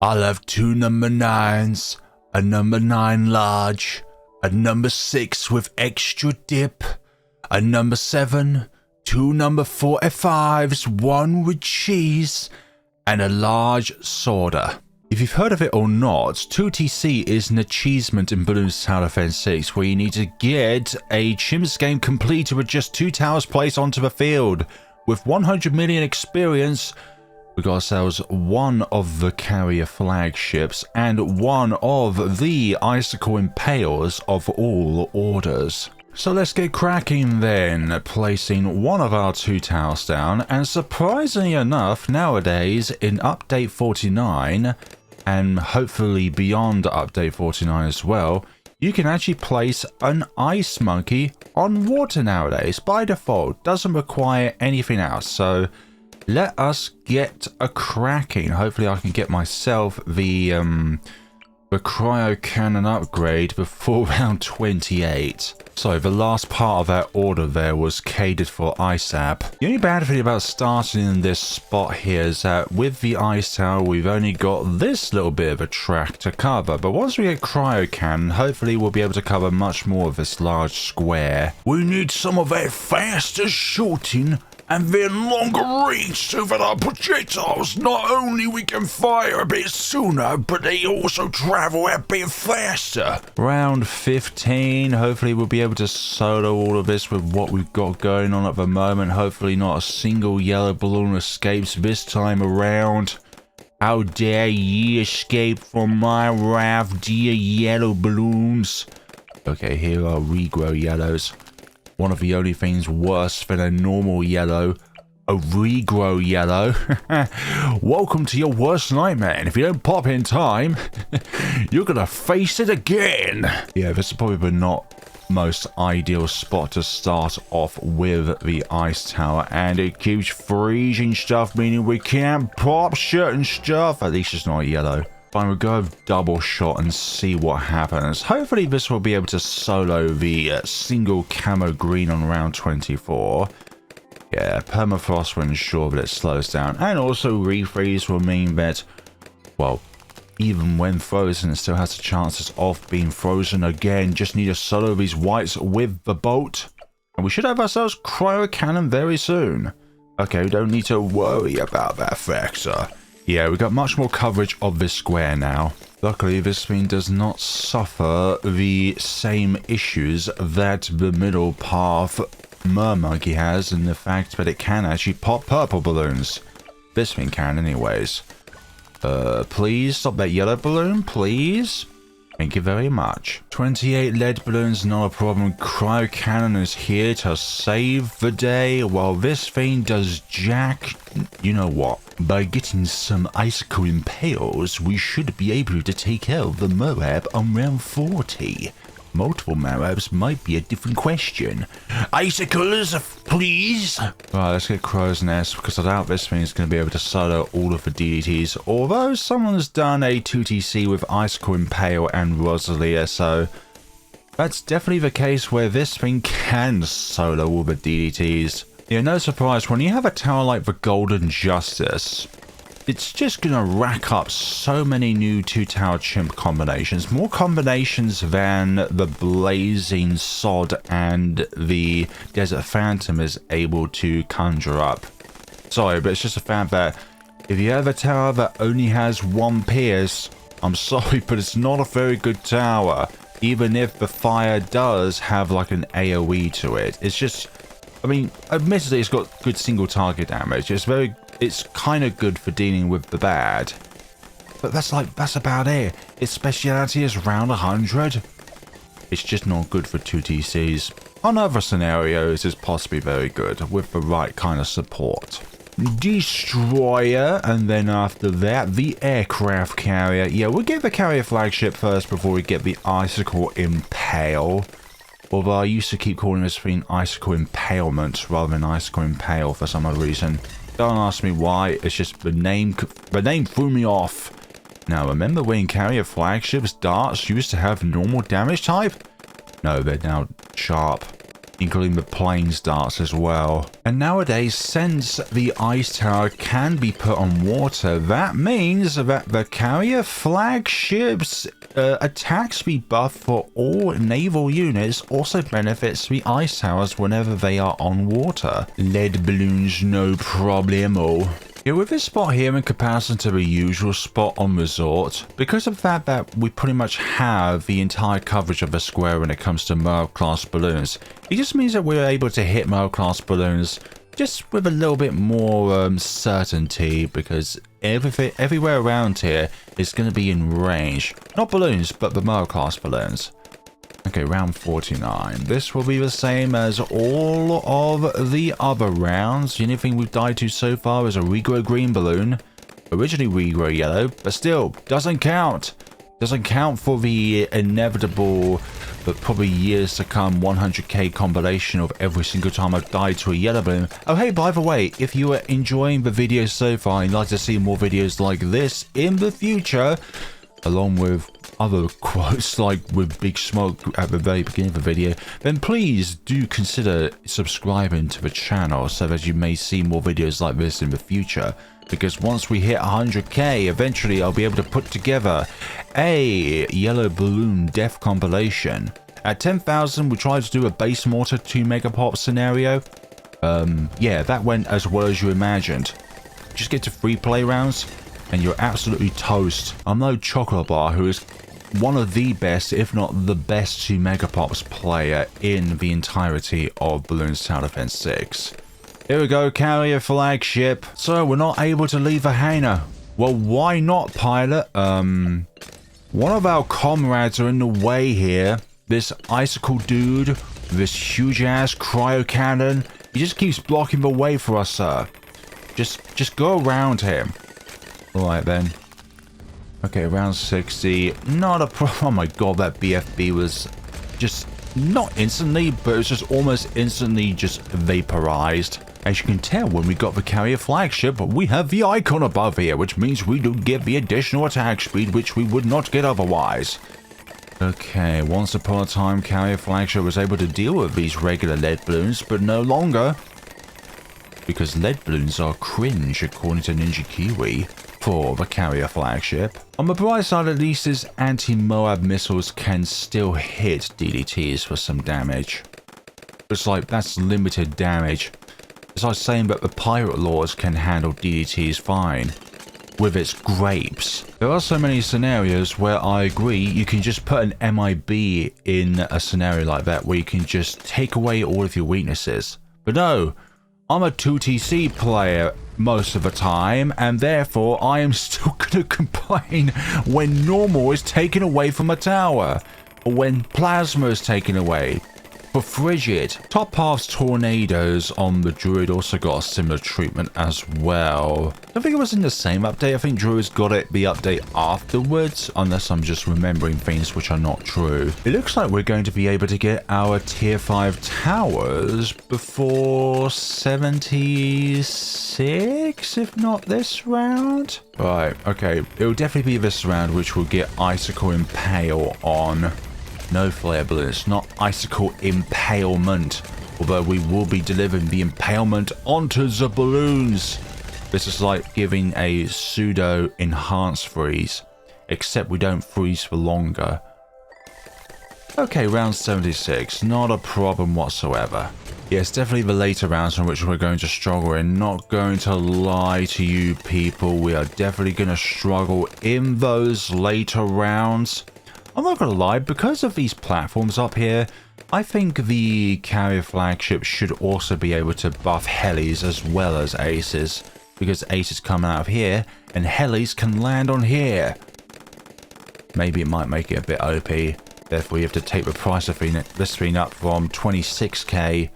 I'll have 2 number 9s, a number 9 large, a number 6 with extra dip, a number 7, 2 number 45s, 1 with cheese, and a large soda. If you've heard of it or not, 2TC is an achievement in Balloons Tower Defense 6 where you need to get a CHIMPS game completed with just 2 towers placed onto the field. With 100 million experience, we got ourselves one of the Carrier Flagships and one of the Icicle Impales of all orders. So let's get cracking then, placing one of our 2 towers down, and surprisingly enough, nowadays in update 49, and hopefully beyond update 49 as well, you can actually place an ice monkey on water nowadays by default. Doesn't require anything else, so let us get a cracking. Hopefully I can get myself the cryo cannon upgrade before round 28. So the last part of that order there was catered for ISAP. The only bad thing about starting in this spot here is that with the ice tower we've only got this little bit of a track to cover, but once we get cryo cannon, hopefully we'll be able to cover much more of this large square. We need some of that faster shooting and then longer reach so that our projectiles not only we can fire a bit sooner, but they also travel a bit faster. Round 15, hopefully we'll be able to solo all of this with what we've got going on at the moment. Hopefully not a single yellow balloon escapes this time around. How dare ye escape from my wrath, dear yellow balloons. Okay, here are regrow yellows. One of the only things worse than a normal yellow, a regrow yellow. Welcome to your worst nightmare, and if you don't pop in time, you're gonna face it again. Yeah, this is probably the not most ideal spot to start off with the ice tower, and it keeps freezing stuff, meaning we can't pop certain stuff. At least it's not yellow. Fine, we'll go double shot and see what happens. Hopefully this will be able to solo the single camo green on round 24. Yeah, permafrost will ensure that it slows down, and also refreeze will mean that, well, even when frozen it still has the chances of being frozen again. Just need to solo these whites with the bolt, and we should have ourselves cryo cannon very soon. Okay, we don't need to worry about that factor. Yeah, we got much more coverage of this square now. Luckily, this thing does not suffer the same issues that the middle path Mermonkey has, in the fact that it can actually pop purple balloons. This thing can anyways. Please stop that yellow balloon, please. Thank you very much. 28 lead balloons, not a problem. Cryo cannon is here to save the day, while this thing does jack. You know what? By getting some icicle impales, we should be able to take care of the Moab on round 40. Multiple Moabs might be a different question. Icicles, please! Right, let's get Crow's Nest, because I doubt this thing is going to be able to solo all of the DDTs, although someone's done a 2TC with Icicle Impale and Rosalia, so that's definitely the case where this thing can solo all the DDTs. Yeah, no surprise, when you have a tower like the Golden Justice, it's just going to rack up so many new 2-tower chimp combinations. More combinations than the Blazing Sod and the Desert Phantom is able to conjure up. Sorry, but it's just a fact that if you have a tower that only has 1 pierce, I'm sorry, but it's not a very good tower. Even if the fire does have like an AoE to it. It's just, I mean, admittedly it's got good single target damage. It's kind of good for dealing with the bad. But that's about it. Its speciality is round 100. It's just not good for 2TCs. On other scenarios, it's possibly very good with the right kind of support. Destroyer, and then after that, the aircraft carrier. Yeah, we'll get the Carrier Flagship first before we get the Icicle Impale. Although I used to keep calling this thing Icicle Impalement rather than Icicle Impale for some odd reason. Don't ask me why, it's just the name threw me off. Now, remember when Carrier Flagships darts used to have normal damage type? No, they're now sharp. including the planes darts as well. And nowadays, since the ice tower can be put on water, that means that the Carrier Flagship's attack speed buff for all naval units also benefits the ice towers whenever they are on water. Lead balloons, no problemo. Yeah, with this spot here in comparison to the usual spot on Resort, because of the fact that we pretty much have the entire coverage of the square when it comes to Merle class balloons, it just means that we're able to hit Merle class balloons just with a little bit more certainty, because everywhere around here is going to be in range. Not balloons, but the Merle class balloons. Okay, round 49. This will be the same as all of the other rounds. The only thing we've died to so far is a regrow green balloon. Originally regrow yellow, but still, doesn't count. Doesn't count for the inevitable, but probably years to come, 100k combination of every single time I've died to a yellow balloon. Oh hey, by the way, if you are enjoying the video so far and you'd like to see more videos like this in the future, along with other quotes like with Big Smoke at the very beginning of the video, then please do consider subscribing to the channel so that you may see more videos like this in the future. Because once we hit 100k, eventually I'll be able to put together a yellow balloon death compilation. At 10,000, we tried to do a base mortar 2 megapop scenario. Yeah, that went as well as you imagined. Just get to 3 play rounds and you're absolutely toast. I'm no chocolate bar who is one of the best, if not the best 2 megapops player in the entirety of Bloons Tower Defense 6. Here we go, Carrier Flagship. So we're not able to leave the hangar. Well, why not, pilot? One of our comrades are in the way here. This icicle dude, this huge ass cryo cannon. He just keeps blocking the way for us, sir. Just go around him. Alright then. Okay, round 60. Not a problem. Oh my god, that BFB was just not instantly, but it was just almost instantly just vaporized. As you can tell, when we got the Carrier Flagship, we have the icon above here, which means we do get the additional attack speed, which we would not get otherwise. Okay, once upon a time, Carrier Flagship was able to deal with these regular lead balloons, but no longer. Because lead balloons are cringe, according to Ninja Kiwi, for the Carrier Flagship. On the bright side, at least, his anti-Moab missiles can still hit DDTs for some damage. It's like, that's limited damage. It's like saying that the Pirate Lords can handle DDTs fine with its grapes. There are so many scenarios where I agree you can just put an MIB in a scenario like that where you can just take away all of your weaknesses. But no, I'm a 2TC player most of the time, and therefore I am still gonna complain when normal is taken away from a tower, or when plasma is taken away. For frigid. Top half's tornadoes on the Druid also got a similar treatment as well. I don't think it was in the same update. I think Druid's got it the update afterwards, unless I'm just remembering things which are not true. It looks like we're going to be able to get our tier 5 towers before 76, if not this round. Right, okay. It will definitely be this round which will get Icicle Impale on. No flare balloons, not Icicle Impalement. Although we will be delivering the impalement onto the balloons. This is like giving a pseudo enhanced freeze, except we don't freeze for longer. Okay, round 76, not a problem whatsoever. Yes, definitely the later rounds in which we're going to struggle, and not going to lie to you people, we are definitely going to struggle in those later rounds. I'm not gonna lie, because of these platforms up here, I think the Carrier Flagship should also be able to buff helis as well as aces, because aces come out of here and helis can land on here. Maybe it might make it a bit OP, therefore you have to take the price of this thing up from 26k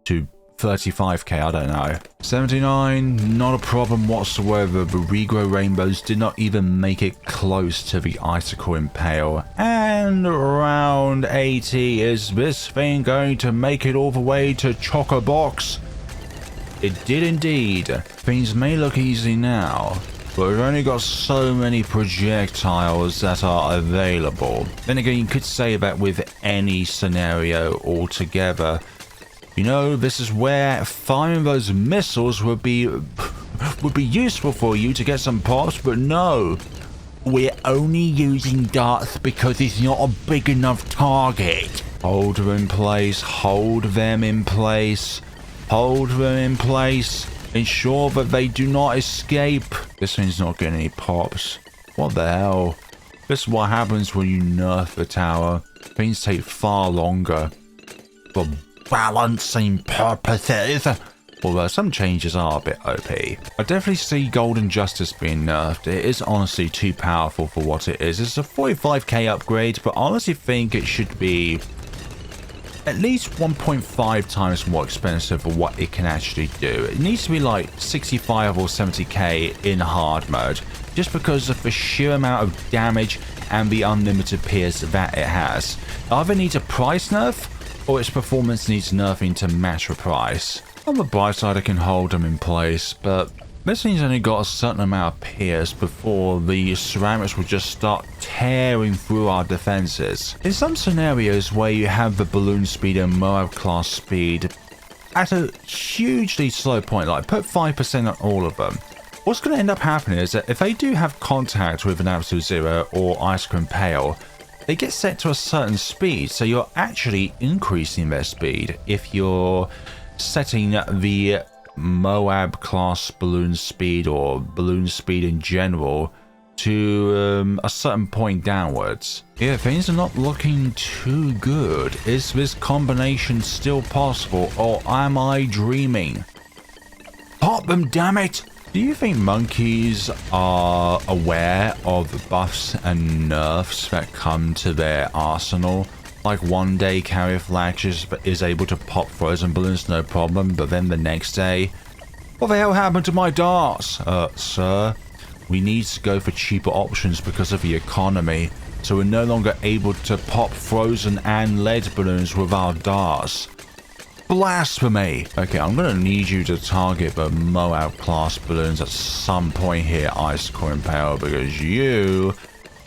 to 35k, I don't know. 79, not a problem whatsoever. The regrow rainbows did not even make it close to the Icicle Impale. And round 80, is this thing going to make it all the way to Chocobox? It did indeed. Things may look easy now, but we've only got so many projectiles that are available. Then again, you could say that with any scenario altogether. You know, this is where firing those missiles would be useful for you to get some pops, but no. We're only using darts because it's not a big enough target. Hold them in place, hold them in place, hold them in place. Ensure that they do not escape. This thing's not getting any pops. What the hell? This is what happens when you nerf the tower. Things take far longer. For balancing purposes. Although some changes are a bit OP. I definitely see Golden Justice being nerfed. It is honestly too powerful for what it is. It's a 45k upgrade, but I honestly think it should be at least 1.5 times more expensive for what it can actually do. It needs to be like 65 or 70k in hard mode, just because of the sheer amount of damage and the unlimited pierce that it has. It either needs a price nerf, or its performance needs nerfing to match the price. On the bright side, I can hold them in place, but this thing's only got a certain amount of pierce before the ceramics will just start tearing through our defenses. In some scenarios where you have the balloon speed and Moab class speed at a hugely slow point, like put 5% on all of them, what's going to end up happening is that if they do have contact with an Absolute Zero or Icicle Impale, they get set to a certain speed, so you're actually increasing their speed if you're setting the Moab class balloon speed or balloon speed in general to a certain point downwards. Yeah, things are not looking too good. Is this combination still possible, or am I dreaming? Pop them, damn it! Do you think monkeys are aware of buffs and nerfs that come to their arsenal? Like one day Carrier Flagship is able to pop frozen balloons no problem, but then the next day, what the hell happened to my darts? Sir, we need to go for cheaper options because of the economy, so we're no longer able to pop frozen and lead balloons with our darts. Blasphemy! Okay, I'm gonna need you to target the Moab class balloons at some point here, Icicle Impale, because you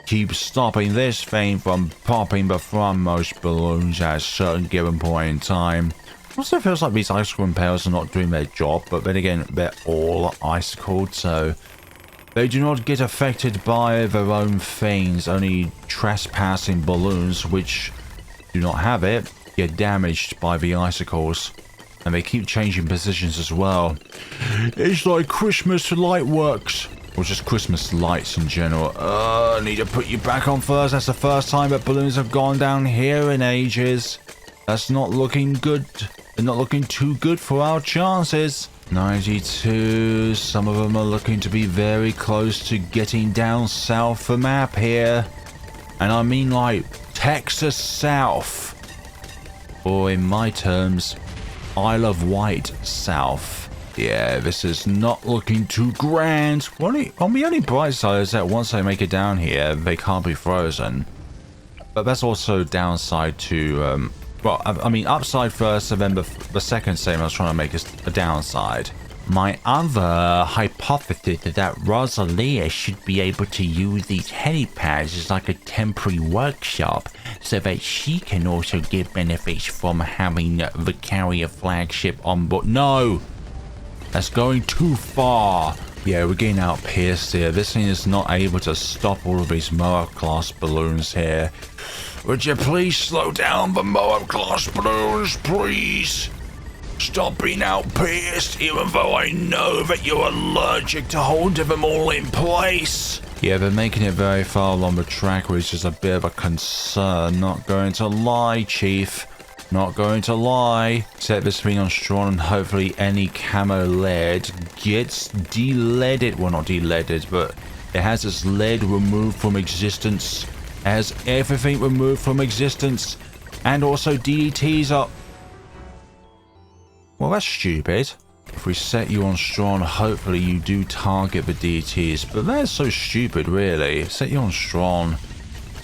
keep stopping this thing from popping the frontmost balloons at a certain given point in time. Also feels like these Icicle Impales are not doing their job, but then again, they're all icicled, so they do not get affected by their own things. Only trespassing balloons, which do not have it, get damaged by the icicles. And they keep changing positions as well. It's like Christmas light works. Or just Christmas lights in general. I need to put you back on first. That's the first time that balloons have gone down here in ages. That's not looking good. They're not looking too good for our chances. 92. Some of them are looking to be very close to getting down south the map here. And I mean like Texas South. Or in my terms, Isle of Wight South. Yeah, this is not looking too grand. On the only bright side is that once they make it down here, they can't be frozen. But that's also downside to, well, I mean, upside first, and then the second statement I was trying to make is a downside. My other hypothesis is that Rosalia should be able to use these helipads as like a temporary workshop, so that she can also get benefits from having the Carrier Flagship on board. No! That's going too far. Yeah, we're getting outpierced here. This thing is not able to stop all of these Moab class balloons here. Would you please slow down the Moab class balloons, please? Stop being outpierced, even though I know that you're allergic to holding them all in place. Yeah, they're making it very far along the track, which is a bit of a concern. Not going to lie, Chief. Not going to lie. Set this thing on strong and hopefully any camo lead gets de-leaded. Well, not de-leaded, but it has its lead removed from existence. It has everything removed from existence. And also DETs are... Well, that's stupid. If we set you on strong, hopefully you do target the DETs. But that's so stupid, really. Set you on strong.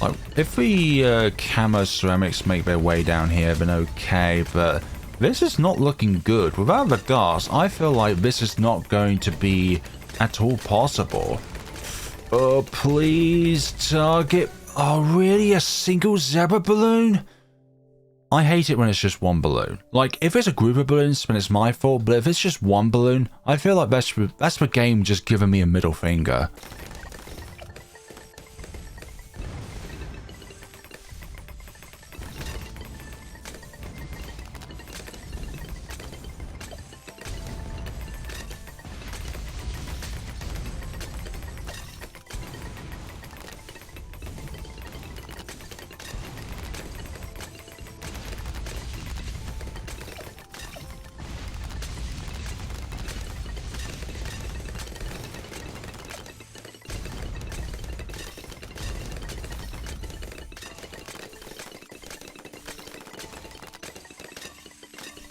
Like, if the camo ceramics make their way down here, then okay, but this is not looking good. Without the darts, I feel like this is not going to be at all possible. Oh, please target. Oh, really? A single zebra balloon? I hate it when it's just one balloon. Like, if it's a group of balloons, then it's my fault. But if it's just one balloon, I feel like that's the game just giving me a middle finger.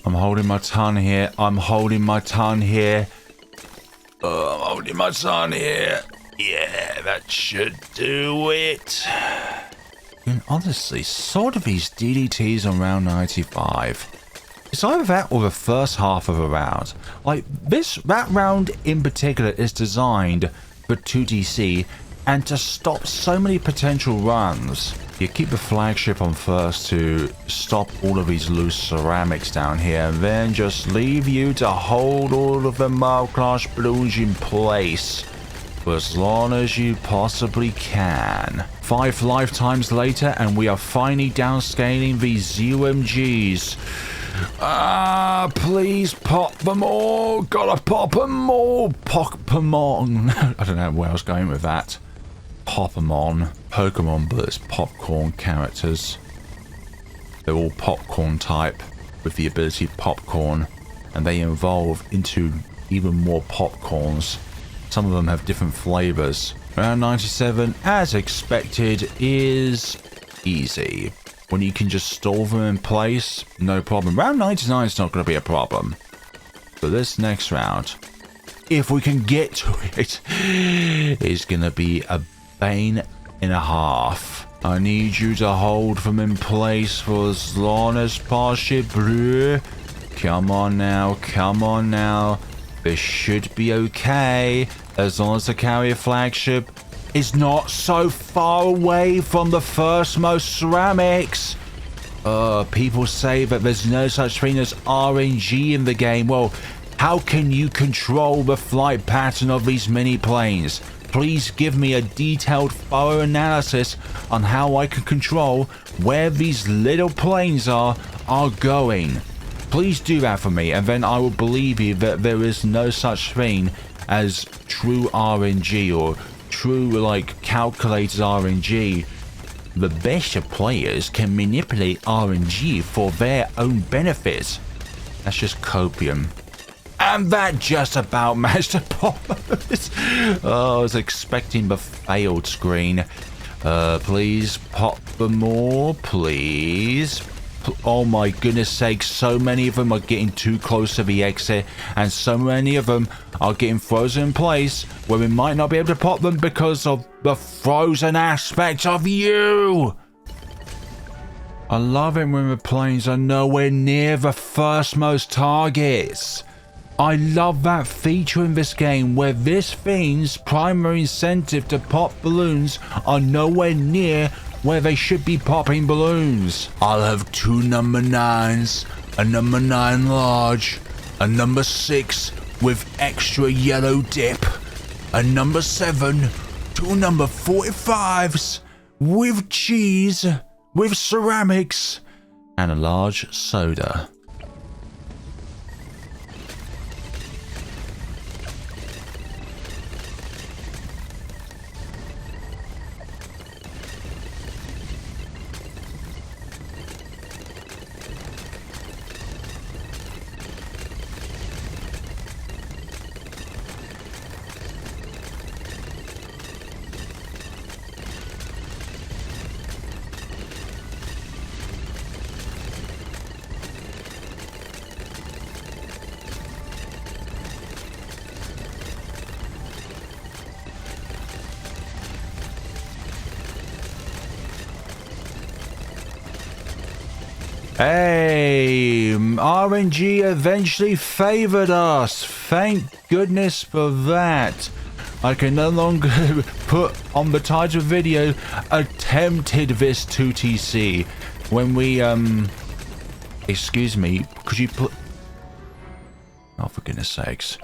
I'm holding my tongue here. I'm holding my tongue here. I'm holding my tongue here. Yeah, that should do it. And honestly, sort of these DDTs on round 95. It's either that or the first half of a round. Like, that round in particular is designed for 2TC and to stop so many potential runs. You keep the flagship on first to stop all of these loose ceramics down here, and then just leave you to hold all of the Clash balloons in place for as long as you possibly can. 5 lifetimes later, and we are finally downscaling these UMGs. Please pop them all. Gotta pop them all. Pop them on. I don't know where I was going with that. Pokemon, but it's popcorn characters. They're all popcorn type with the ability popcorn, and they evolve into even more popcorns. Some of them have different flavors. Round 97, as expected, is easy. When you can just store them in place, no problem. Round 99 is not going to be a problem. But this next round, if we can get to it, is going to be a bane and a half. I need you to hold them in place for as long as possible. Come on now, come on now. This should be okay as long as the Carrier Flagship is not so far away from the first most ceramics. People say that there's no such thing as RNG in the game. Well, how can you control the flight pattern of these mini planes? Please give me a detailed, thorough analysis on how I can control where these little planes are going. Please do that for me, and then I will believe you that there is no such thing as true RNG or true, like, calculated RNG. The best of players can manipulate RNG for their own benefit. That's just copium. And that just about managed to pop. Oh, I was expecting the failed screen. Please pop them more, please. Oh my goodness sake, so many of them are getting too close to the exit, and so many of them are getting frozen in place where we might not be able to pop them because of the frozen aspect of you. I love it when the planes are nowhere near the first most targets. I love that feature in this game where this thing's primary incentive to pop balloons are nowhere near where they should be popping balloons. I'll have 2 number 9s, a number 9 large, a number 6 with extra yellow dip, a number 7, 2 number 45s with cheese, with ceramics, and a large soda. Hey, RNG eventually favored us. Thank goodness for that. I can no longer put on the title of the video, attempted this 2TC. When we Excuse me, could you put... Oh, for goodness sakes.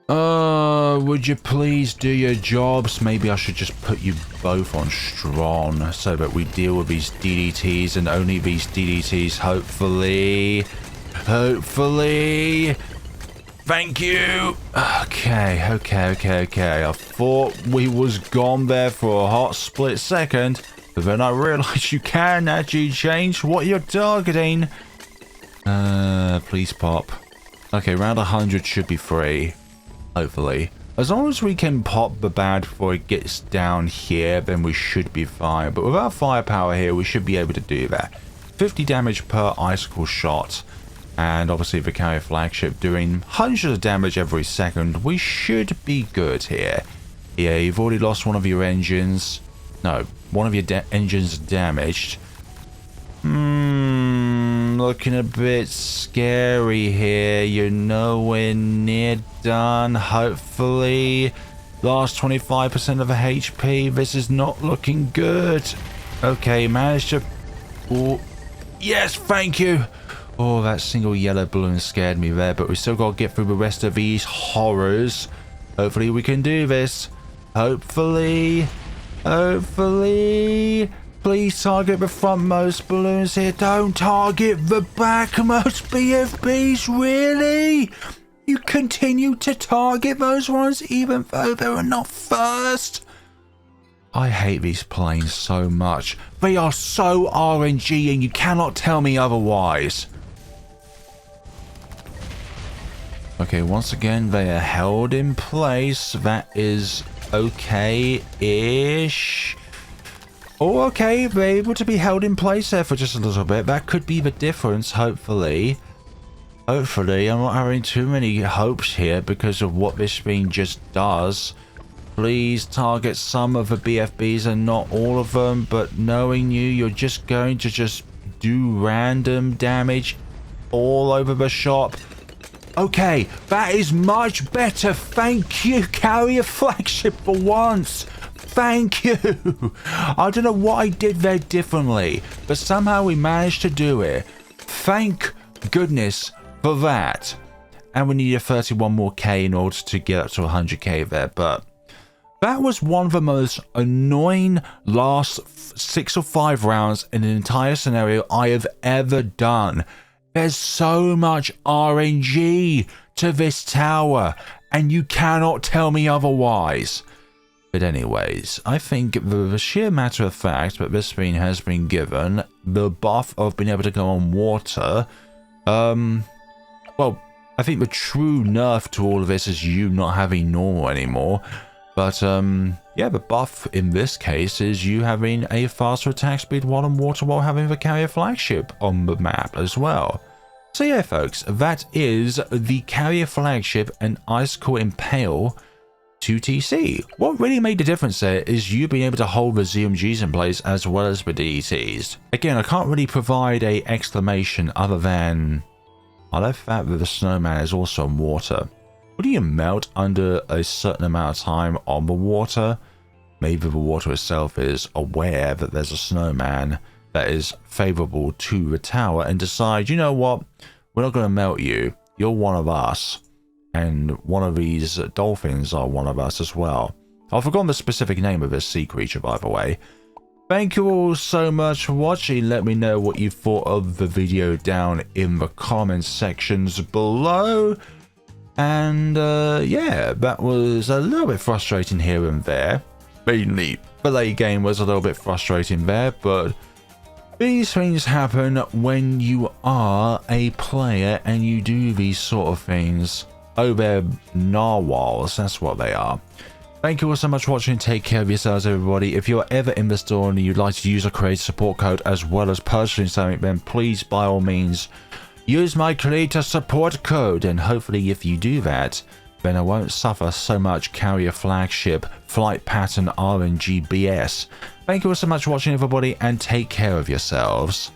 Would you please do your jobs? Maybe I should just put you both on strong so that we deal with these DDTs and only these DDTs, hopefully. Hopefully. Thank you. Okay. I thought we was gone there for a hot split second, but then I realized you can actually change what you're targeting. Please pop. Okay, round 100 should be free. Hopefully. As long as we can pop the bad before it gets down here, then we should be fine. But with our firepower here, we should be able to do that. 50 damage per icicle shot. And obviously the Carrier Flagship doing hundreds of damage every second. We should be good here. Yeah, you've already lost one of your engines. No, one of your engines damaged. Looking a bit scary here. You're nowhere near done. Hopefully, last 25% of the HP. This is not looking good. Okay, managed to... Oh, yes, thank you. Oh, that single yellow balloon scared me there, but we still got to get through the rest of these horrors. Hopefully, we can do this. Hopefully. Please target the frontmost balloons here. Don't target the backmost BFBs, really? You continue to target those ones even though they were not first? I hate these planes so much. They are so RNG and you cannot tell me otherwise. Okay, once again, they are held in place. That is okay-ish. Oh, okay, they're able to be held in place there for just a little bit. That could be the difference, hopefully. Hopefully, I'm not having too many hopes here because of what this thing just does. Please target some of the BFBs and not all of them, but knowing you, you're just going to just do random damage all over the shop. Okay, that is much better. Thank you, Carrier Flagship, for once. Thank you. I don't know what I did there differently, but somehow we managed to do it. Thank goodness for that. And we need a 31 more K in order to get up to 100K there, but that was one of the most annoying last 6 or 5 rounds in an entire scenario I have ever done. There's so much RNG to this tower, and you cannot tell me otherwise. But anyways, I think the sheer matter of fact that this thing has been given the buff of being able to go on water, well, I think the true nerf to all of this is you not having normal anymore. But, yeah, the buff in this case is you having a faster attack speed while on water while having the Carrier Flagship on the map as well. So yeah, folks, that is the Carrier Flagship and Icicle Impale 2TC. What really made the difference there is you being able to hold the ZMGs in place as well as the DETs. Again, I can't really provide a exclamation other than I love that the snowman is also on water. Would you melt under a certain amount of time on the water? Maybe the water itself is aware that there's a snowman that is favorable to the tower and decide, you know what, we're not going to melt you. You're one of us. And one of these dolphins are one of us as well. I've forgotten the specific name of this sea creature, by the way. Thank you all so much for watching. Let me know what you thought of the video down in the comments sections below. And yeah, that was a little bit frustrating here and there. Mainly the late game was a little bit frustrating there, but these things happen when you are a player and you do these sort of things. Oh, they're narwhals, that's what they are. Thank you all so much for watching. Take care of yourselves, everybody. If you're ever in the store and you'd like to use a creator support code as well as purchasing something, then please, by all means, use my creator support code. And hopefully, if you do that, then I won't suffer so much Carrier Flagship flight pattern RNG BS. Thank you all so much for watching, everybody, and take care of yourselves.